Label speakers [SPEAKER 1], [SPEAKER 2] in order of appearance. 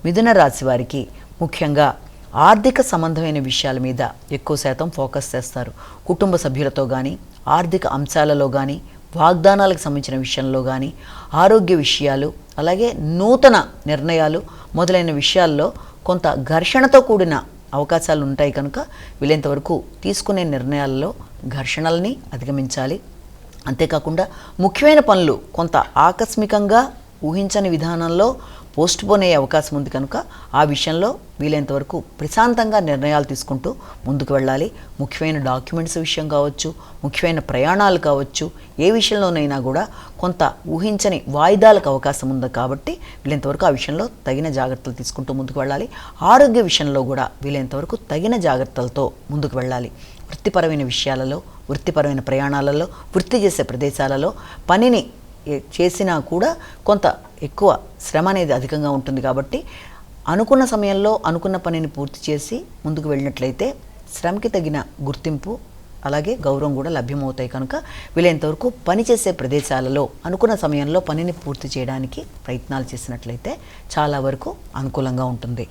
[SPEAKER 1] మిథున రాశి వారికి ముఖ్యంగా ఆర్థిక సంబంధమైన విషయాల మీద ఎక్కువ శాతం ఫోకస్ చేస్తారు. కుటుంబ సభ్యులతో కానీ, ఆర్థిక అంశాలలో కానీ, వాగ్దానాలకు సంబంధించిన విషయంలో కానీ, ఆరోగ్య విషయాలు, అలాగే నూతన నిర్ణయాలు మొదలైన విషయాల్లో కొంత ఘర్షణతో కూడిన అవకాశాలు ఉంటాయి. కనుక వీలైనంతవరకు తీసుకునే నిర్ణయాల్లో ఘర్షణల్ని అధిగమించాలి. అంతేకాకుండా ముఖ్యమైన పనులు కొంత ఆకస్మికంగా ఊహించని విధానంలో పోస్ట్ పోన్ అయ్యే అవకాశం ఉంది. కనుక ఆ విషయంలో వీలైనంతవరకు ప్రశాంతంగా నిర్ణయాలు తీసుకుంటూ ముందుకు వెళ్ళాలి. ముఖ్యమైన డాక్యుమెంట్స్ విషయం కావచ్చు, ముఖ్యమైన ప్రయాణాలు కావచ్చు, ఏ విషయంలోనైనా కూడా కొంత ఊహించని వాయిదాలకు అవకాశం ఉంది. కాబట్టి వీలైనంతవరకు ఆ విషయంలో తగిన జాగ్రత్తలు తీసుకుంటూ ముందుకు వెళ్ళాలి. ఆరోగ్య విషయంలో కూడా వీలైనంతవరకు తగిన జాగ్రత్తలతో ముందుకు వెళ్ళాలి. వృత్తిపరమైన విషయాలలో, వృత్తిపరమైన ప్రయాణాలలో, వృత్తి చేసే ప్రదేశాలలో పనిని చేసినా కూడా కొంత ఎక్కువ శ్రమ అనేది అధికంగా ఉంటుంది. కాబట్టి అనుకున్న సమయంలో అనుకున్న పనిని పూర్తి చేసి ముందుకు వెళ్ళినట్లయితే శ్రమకి తగిన గుర్తింపు అలాగే గౌరవం కూడా లభ్యమవుతాయి. కనుక వీలైనంతవరకు పనిచేసే ప్రదేశాలలో అనుకున్న సమయంలో పనిని పూర్తి చేయడానికి ప్రయత్నాలు చేసినట్లయితే చాలా వరకు అనుకూలంగా ఉంటుంది.